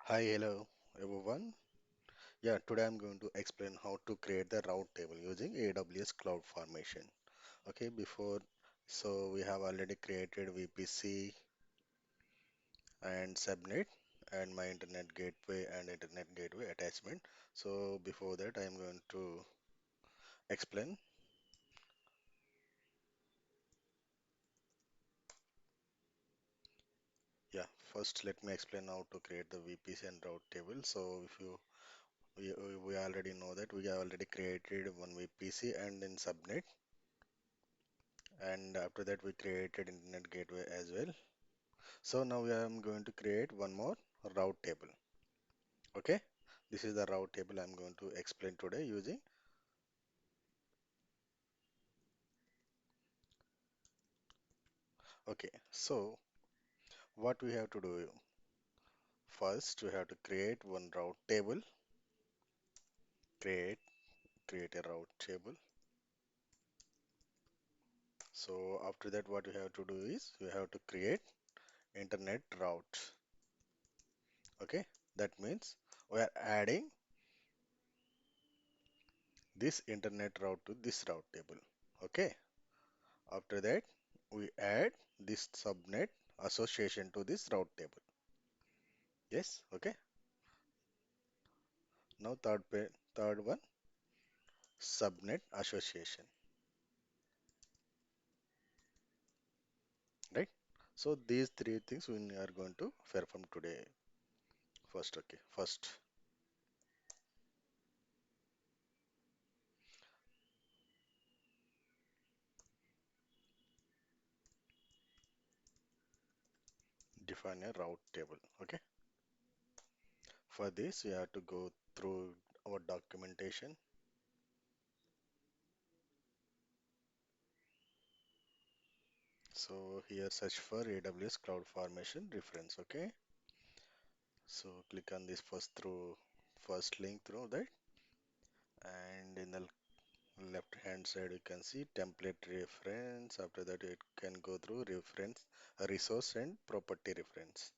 Hi, hello everyone. Yeah, today I'm going to explain how to create the route table using AWS CloudFormation. Okay, we have already created VPC and Subnet and my internet gateway and internet gateway attachment. So before that, I'm going to explain. Yeah, first let me explain how to create the VPC and route table. So if you we already know that we have already created one VPC and in Subnet, and after that we created internet gateway as well. So now I am going to create one more route table. Okay, this is the route table I'm going to explain today using. Okay, so what we have to do first, we have to create one route table. Create create a route table. So after that, what we have to do is we have to create internet route. Okay, that means we are adding this internet route to this route table. Okay, after that we add this subnet association to this route table. Yes, okay. Now third one, subnet association, right? So these three things we are going to perform today. First, okay. First, define a route table. Okay. For this, we have to go through our documentation. So here, search for AWS CloudFormation reference. Okay. So click on this first link through that, and in the left hand side you can see template reference. After that it can go through reference, resource and property reference.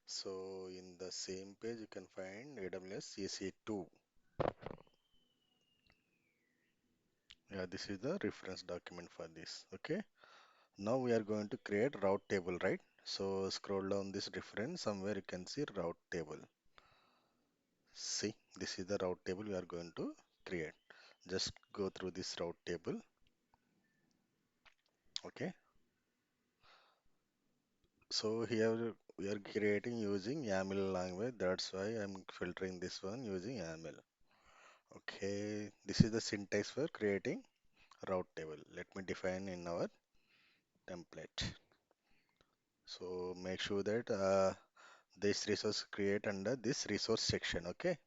So in the same page you can find AWS EC2. Yeah, this is the reference document for this. Okay, now we are going to create route table, right? So scroll down this reference, somewhere you can see route table. See, this is the route table we are going to create. Just go through this route table. Okay, so here we are creating using YAML language. That's why I'm filtering this one using YAML. Okay, this is the syntax for creating route table. Let me define in our template. So make sure that this resource create under this resource section. Okay,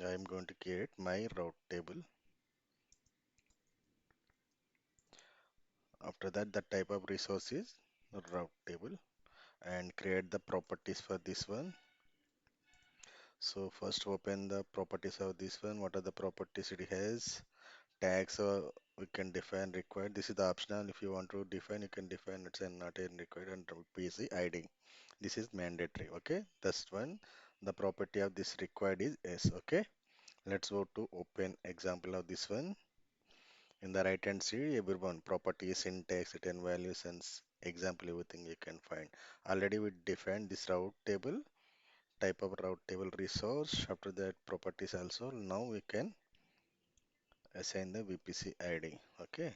I am going to create my route table. After that, the type of resource is route table, and create the properties for this one. So first open the properties of this one. What are the properties it has? Tags we can define required. This is the optional. If you want to define, you can define. It's a not a required, and PC ID. This is mandatory. Okay, that's one. The property of this required is S. Okay, let's go to open example of this one. In the right hand side, everyone properties, syntax, return values, and example everything you can find. Already we defined this route table, type of route table resource. After that, properties also. Now we can assign the VPC ID. Okay,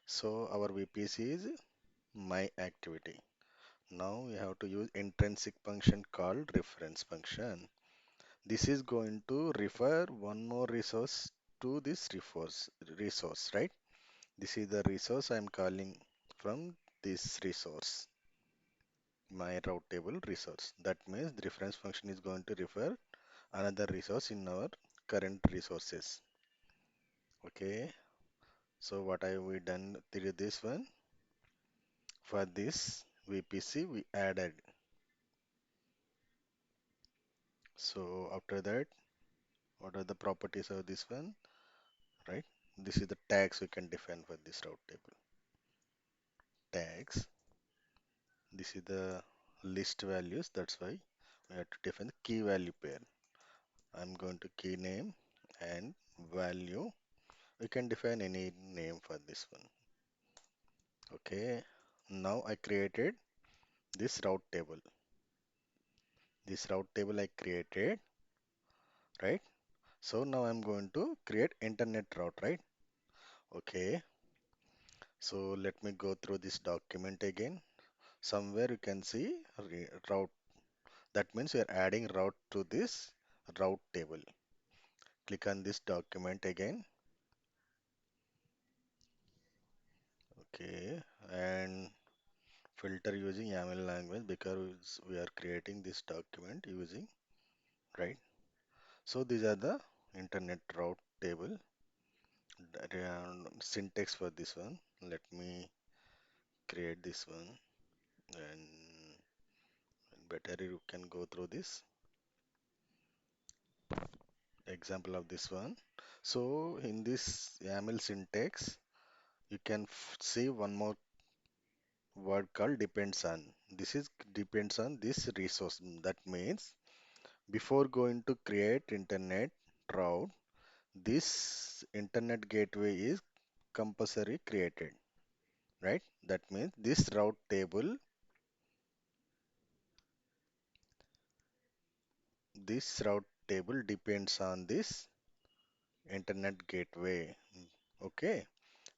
so our VPC is my activity. Now we have to use intrinsic function called reference function. This is going to refer one more resource to this resource, right? This is the resource I'm calling from this resource, my route table resource. That means the reference function is going to refer another resource in our current resources. Okay, so what have we done through this one? For this VPC, we added. So after that, what are the properties of this one? Right? This is the tags we can define for this route table. Tags. This is the list values. That's why we have to define the key value pair. I'm going to key name and value. We can define any name for this one. Okay. Now I created this route table. This route table I created, right? So now I'm going to create internet route, right? Okay. So let me go through this document again. Somewhere you can see route. That means we are adding route to this route table. Click on this document again. Okay. And filter using YAML language because we are creating this document using, right? So these are the internet route table. Syntax for this one. Let me create this one and better you can go through this example of this one. So in this YAML syntax, you can see one more word called depends on. This is depends on this resource. That means before going to create internet route, this internet gateway is compulsory created, right? That means this route table depends on this internet gateway. Okay,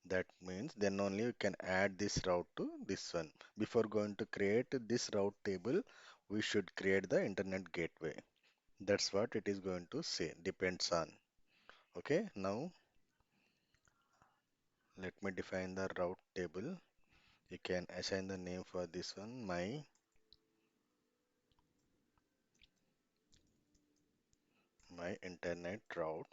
that means then only you can add this route to this one. Before going to create this route table, we should create the internet gateway. That's what it is going to say, depends on. Okay, now let me define the route table. You can assign the name for this one, my internet route.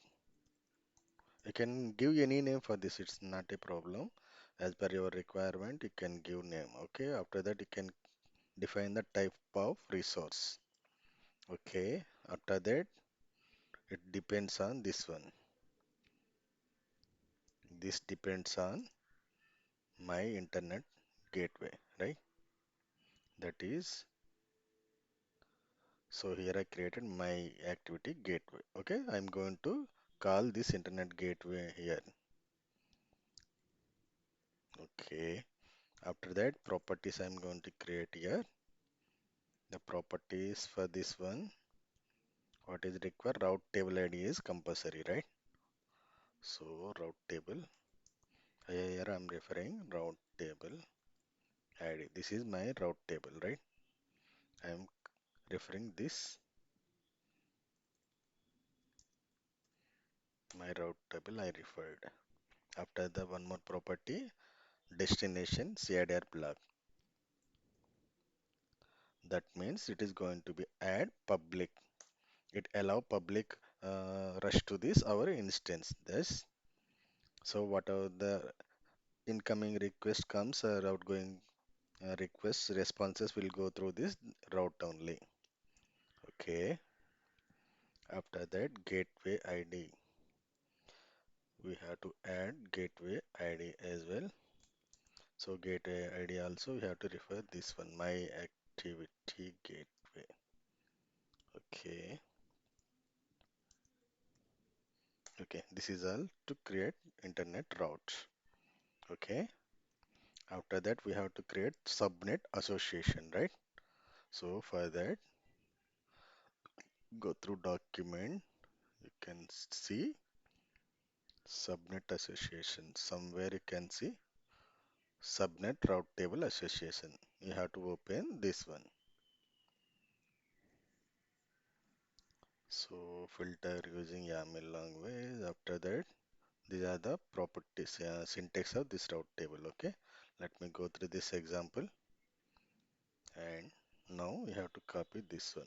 You can give any name for this, it's not a problem. As per your requirement, you can give name. Okay, after that you can define the type of resource. Okay, after that it depends on this one. This depends on my internet gateway, right? That is, so here I created my activity gateway. Okay, I'm going to call this internet gateway here. Okay, after that properties I'm going to create here. The properties for this one, what is required? Route table ID is compulsory, right? So route table, here I'm referring route table ID. This is my route table, right? I'm referring this my route table I referred. After the one more property, destination CIDR block. That means it is going to be add public. It allow public rush to this our instance. This so whatever the incoming request comes or outgoing requests responses will go through this route only. Okay. After that gateway ID. We have to add gateway ID as well. So gateway ID also we have to refer this one, my activity gateway. Okay. Okay. This is all to create internet routes. Okay. After that we have to create subnet association, right? So for that, go through document. You can see subnet association. Somewhere you can see subnet route table association. You have to open this one. So filter using YAML language. After that, these are the properties, syntax of this route table. Okay, let me go through this example. And now we have to copy this one,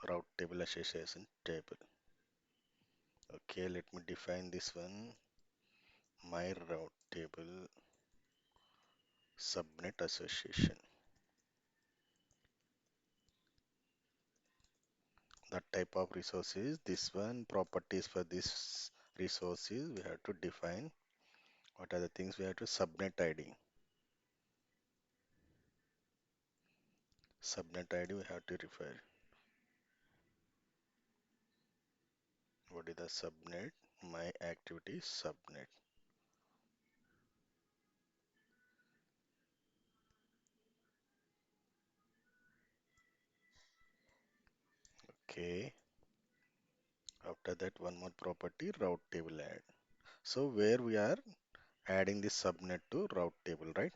route table association table. Okay, let me define this one, my route table subnet association. The type of resources, this one, properties for this resources, we have to define. What are the things we have to subnet ID? Subnet ID we have to refer. What is the subnet? My activity subnet. Okay. After that, one more property, route table add. So where we are adding this subnet to route table, right?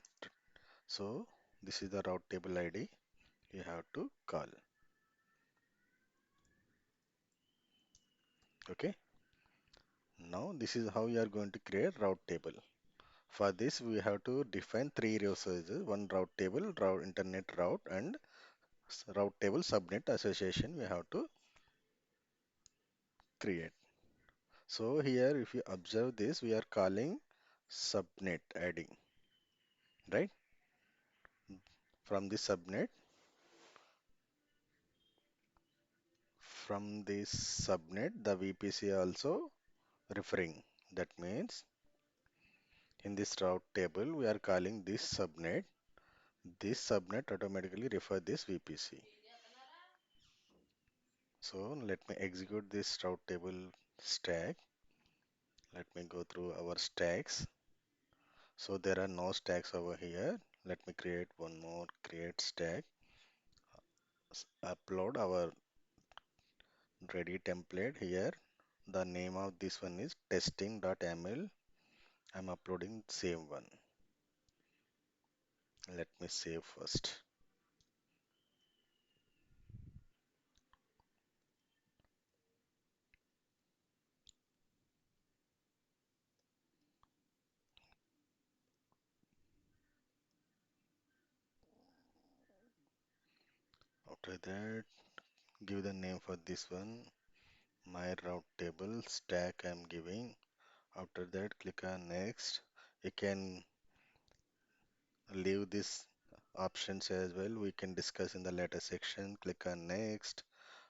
So this is the route table ID you have to call. Okay. Now this is how you are going to create route table. For this, we have to define three resources: one route table, route internet route, and route table subnet association. We have to create. So here, if you observe this, we are calling subnet adding, right? From the subnet, from this subnet, the VPC also referring. That means in this route table, we are calling this subnet. This subnet automatically refer this VPC. So let me execute this route table stack. Let me go through our stacks. So there are no stacks over here. Let me create one more create stack. Upload our ready template here. The name of this one is testing.ml. I'm uploading same one. Let me save first. After that, give the name for this one. My route table stack I'm giving. After that, click on next. You can leave this options as well. We can discuss in the later section. Click on next.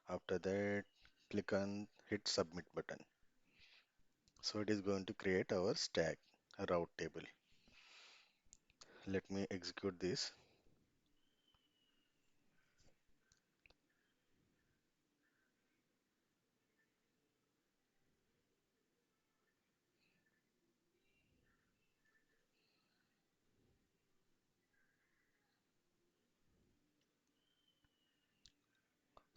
After that, click on hit submit button. So it is going to create our stack, a route table. Let me execute this.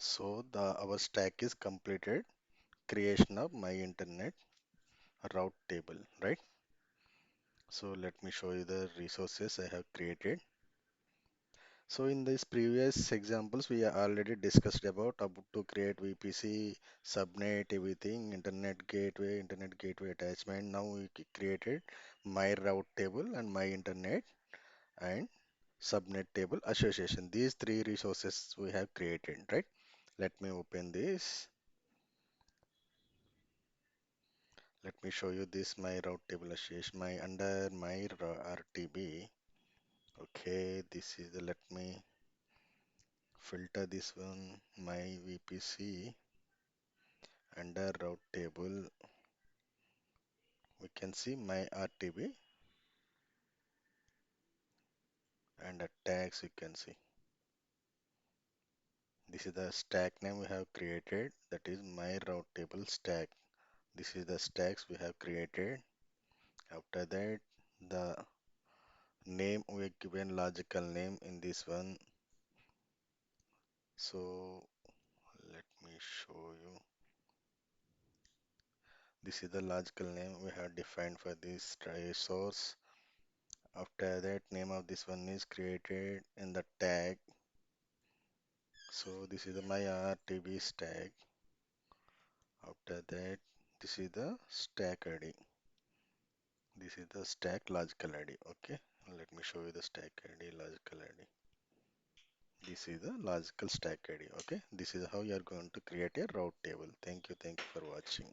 So the our stack is completed. Creation of my internet route table, right? So let me show you the resources I have created. So in these previous examples, we are already discussed about how to create VPC, subnet, everything, internet gateway attachment. Now we created my route table and my internet and subnet table association. These three resources we have created, right? Let me open this. Let me show you this my route table association. My under my RTB. Okay, this is the let me filter this one. My VPC under route table. We can see my RTB and the tags you can see. This is the stack name we have created. That is my route table stack. This is the stacks we have created. After that, the name we have given logical name in this one. So let me show you. This is the logical name we have defined for this resource. After that, name of this one is created in the tag. So this is the my RTB stack. After that, this is the stack ID. This is the stack logical ID. Okay, let me show you the stack ID, logical ID. This is the logical stack ID. Okay, this is how you are going to create a route table. Thank you for watching.